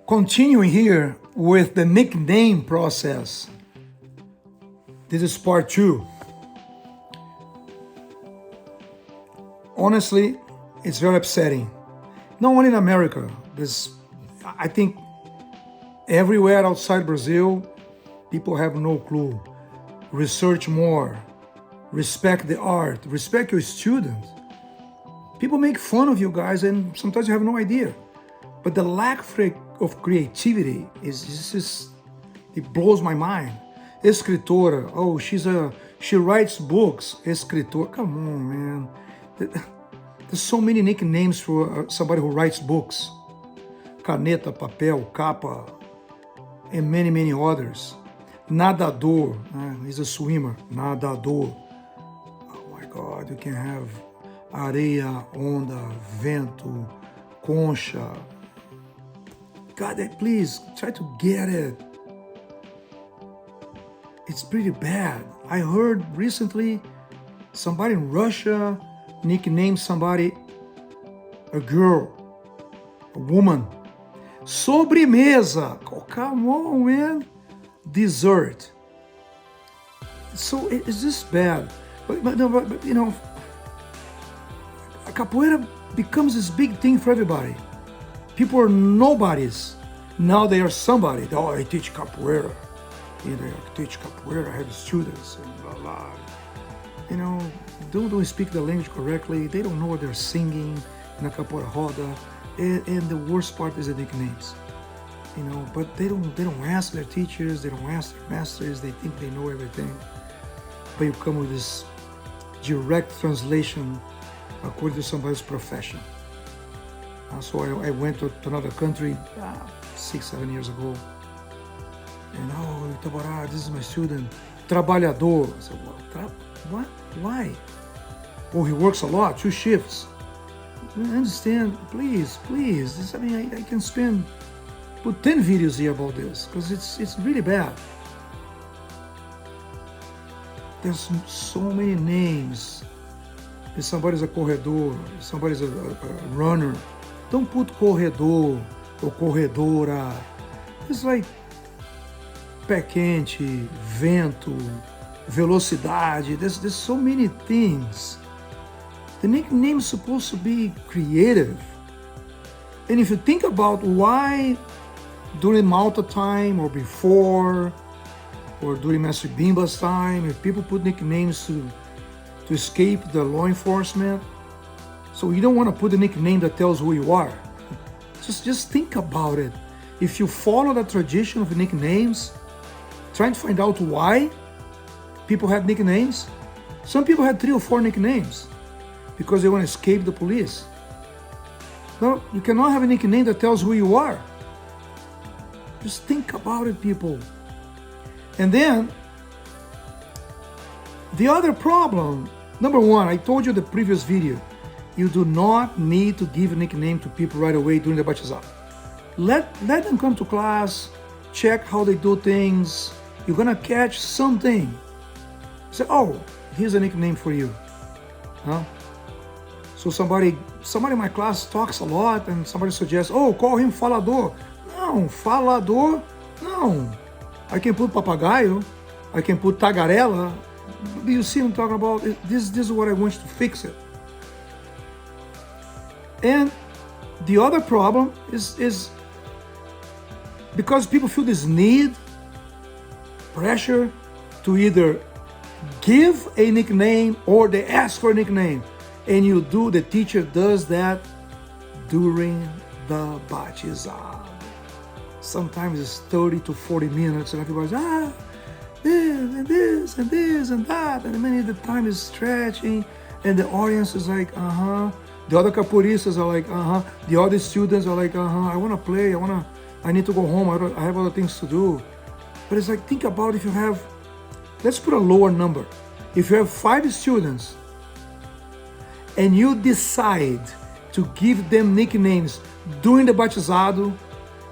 Continuing here with the nickname process. This is part 2. Honestly, it's very upsetting. Not only in America, I think everywhere outside Brazil, people have no clue. Research more. Respect the art. Respect your students. People make fun of you guys and sometimes you have no idea. But the lack of creativity it blows my mind. Escritora, oh, she writes books. Escritor, come on, man. There's so many nicknames for somebody who writes books. Caneta, papel, capa, and many, many others. Nadador, he's a swimmer. Nadador. Oh my God, you can have areia, onda, vento, concha. God, please try to get it. It's pretty bad. I heard recently somebody in Russia nicknamed somebody a girl, a woman. Sobremesa. Oh, come on, man. Dessert. So it's just bad. But you know, capoeira becomes this big thing for everybody. People are nobodies. Now they are somebody. Oh, I teach capoeira. I teach capoeira, I have students, and blah, blah. You know, don't speak the language correctly. They don't know what they're singing in a capoeira roda. And the worst part is the nicknames. You know, but they don't ask their teachers, they don't ask their masters, they think they know everything. But you come with this direct translation according to somebody's profession. So I went to another country 6-7 years ago. And Itaborá, this is my student. Trabalhador. I said, what? Why? Oh, he works a lot, 2 shifts. I understand, please. I can put 10 videos here about this because it's really bad. There's so many names. If somebody's a corredor, if somebody's a runner, don't put corredor or corredora. It's like pé quente, vento, velocidade. There's so many things. The nickname is supposed to be creative. And if you think about why during Malta time or before, or during Master Bimba's time, if people put nicknames to escape the law enforcement, so you don't want to put a nickname that tells who you are. Just think about it. If you follow the tradition of nicknames, trying to find out why people have nicknames. Some people had 3 or 4 nicknames because they want to escape the police. No, you cannot have a nickname that tells who you are. Just think about it, people. And then, the other problem, number 1, I told you in the previous video, you do not need to give a nickname to people right away during the batizado. Let them come to class, check how they do things. You're gonna catch something. Say, oh, here's a nickname for you. Huh? So somebody in my class talks a lot and somebody suggests, oh, call him falador. No, falador, no. I can put papagaio, I can put tagarela. Do you see what I'm talking about? This is what I want you to fix it. And the other problem is because people feel this need, pressure to either give a nickname or they ask for a nickname. And the teacher does that during the batizado. Sometimes it's 30 to 40 minutes and everybody's, this and that. And many of the time is stretching and the audience is like, The other capoeiristas are like, The other students are like, I want to play, I need to go home, I have other things to do. But it's like, think about if you have, let's put a lower number. If you have 5 students and you decide to give them nicknames during the batizado,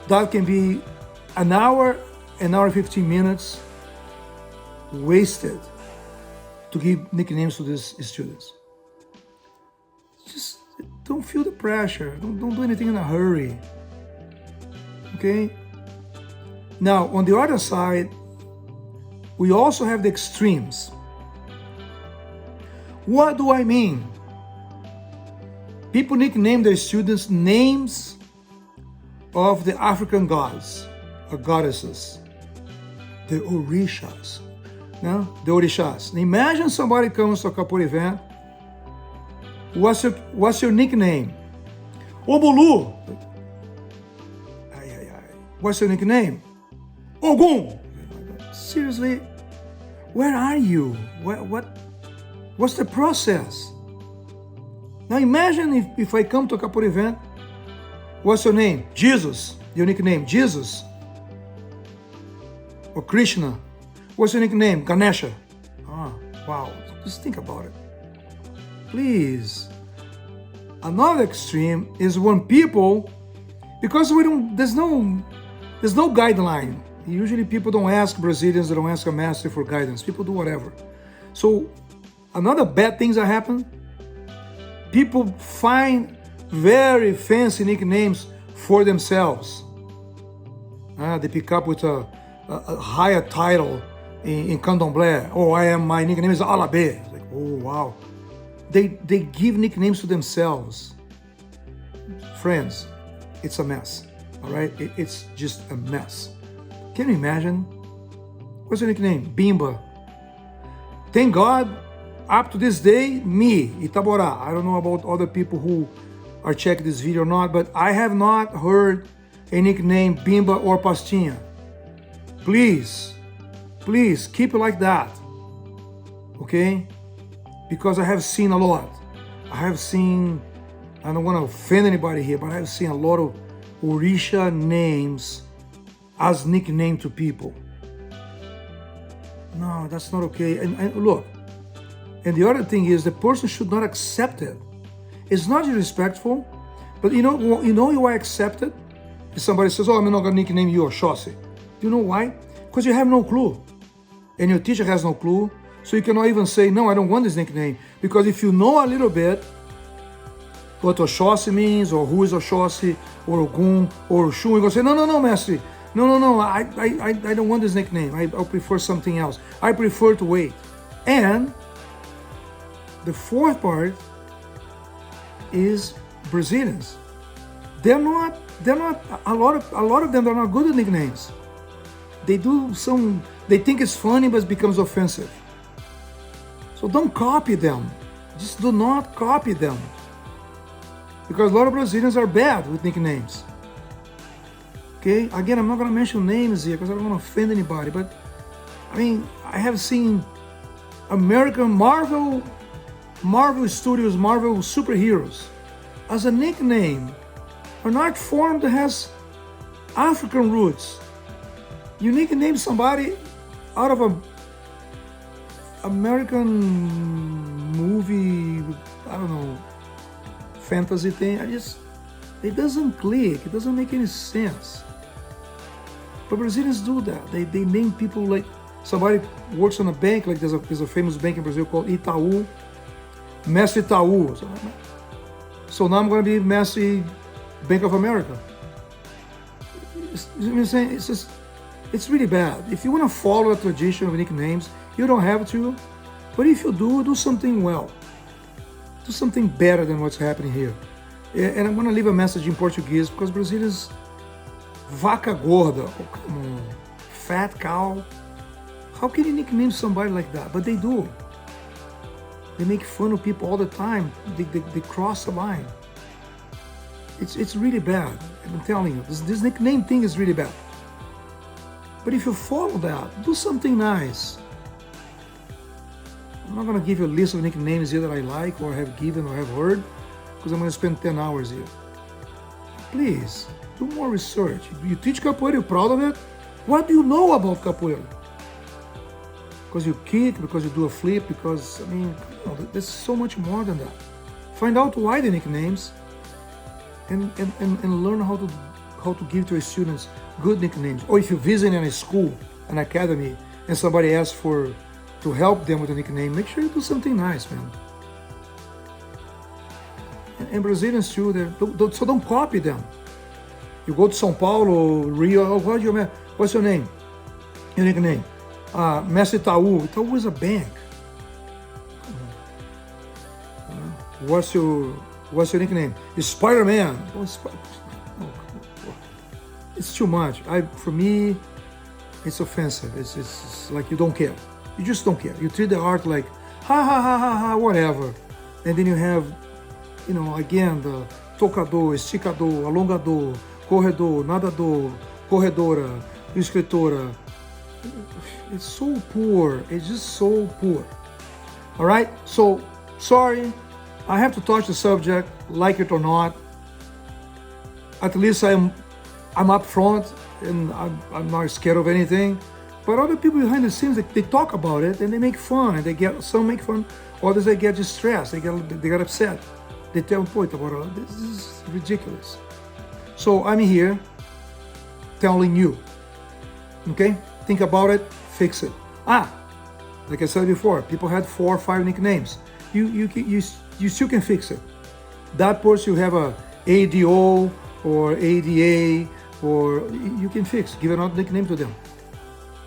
that can be an hour 15 minutes wasted to give nicknames to these students. Just don't feel the pressure. Don't do anything in a hurry. Okay? Now, on the other side, we also have the extremes. What do I mean? People nickname their students names of the African gods or goddesses, the Orishas. No? The Orishas. Imagine somebody comes to a Kapur event. What's your nickname? Obulu. What's your nickname? Ogun. Seriously? Where are you? What's the process? Now imagine if I come to a Kapur event. What's your name? Jesus. Your nickname? Jesus. Or Krishna. What's your nickname? Ganesha. Ah, wow. Just think about it. Please. Another extreme is when people, because there's no guideline. Usually people don't ask Brazilians, they don't ask a master for guidance. People do whatever. So another bad things that happen, people find very fancy nicknames for themselves. They pick up with a higher title in Candomblé. Oh, my nickname is Alabé. Like, oh, wow. They give nicknames to themselves. Friends, it's a mess, all right? It's just a mess. Can you imagine? What's your nickname? Bimba. Thank God, up to this day, me, Itabora. I don't know about other people who are checking this video or not, but I have not heard a nickname Bimba or Pastinha. Please, keep it like that, okay? Because I have seen a lot. I don't want to offend anybody here, but I have seen a lot of Orisha names as nickname to people. No, that's not okay. And look, and the other thing is the person should not accept it. It's not disrespectful, but you know why I accept it? If somebody says, oh, I'm not going to nickname you Oxóssi. Do you know why? Because you have no clue. And your teacher has no clue. So you cannot even say, no, I don't want this nickname. Because if you know a little bit what Oxóssi means, or who is Oxóssi, or Ogum, or Oxum, you're going to say, no, Mestre. No, I don't want this nickname. I prefer something else. I prefer to wait. And the fourth part is Brazilians. They're not a lot of them are not good at nicknames. They think it's funny, but it becomes offensive. So don't copy them. Just do not copy them. Because a lot of Brazilians are bad with nicknames. Okay, again, I'm not going to mention names here because I don't want to offend anybody, but I mean, I have seen American Marvel Studios, Marvel superheroes as a nickname, an art form that has African roots. You nickname somebody out of a American movie, I don't know, fantasy thing. It doesn't click. It doesn't make any sense. But Brazilians do that. They name people like somebody works on a bank, like there's a famous bank in Brazil called Itaú, Mestre Itaú. So now I'm going to be Mestre Bank of America. You know what I'm saying? It's really bad. If you want to follow a tradition of nicknames, you don't have to. But if you do something well. Do something better than what's happening here. And I'm going to leave a message in Portuguese because Brazilians, vaca gorda, fat cow. How can you nickname somebody like that? But they do. They make fun of people all the time. They cross the line. It's really bad. I'm telling you, this nickname thing is really bad. But if you follow that, do something nice. I'm not going to give you a list of nicknames here that I like or have given or have heard, because I'm going to spend 10 hours here. Please, do more research. You teach capoeira, you're proud of it? What do you know about capoeira? Because you kick, because you do a flip, because, I mean, there's so much more than that. Find out why the nicknames and learn how to give to your students good nicknames. Or if you visit in a school, an academy, and somebody asks to help them with a nickname, make sure you do something nice, man. And Brazilians too, so don't copy them. You go to São Paulo, Rio, oh, what's your name? Your nickname? Mestre Itaú. Itaú is a bank. What's your nickname? Spider-Man. It's too much. For me, it's offensive. It's like you don't care. You just don't care. You treat the art like ha ha ha ha ha, whatever. And then you have, again, the tocador, esticador, alongador, corredor, nadador, corredora, escritora. It's so poor. It's just so poor. All right? So, sorry. I have to touch the subject, like it or not. At least I'm up front and I'm not scared of anything. But other people behind the scenes, they talk about it and they make fun, and some make fun, others they get distressed, they get upset. They tell me, this is ridiculous. So I'm here telling you, okay? Think about it, fix it. Like I said before, people had 4 or 5 nicknames. You still can fix it. That person you have a ADO or ADA, or you can fix, give another nickname to them.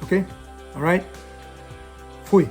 Okay? All right? Fui.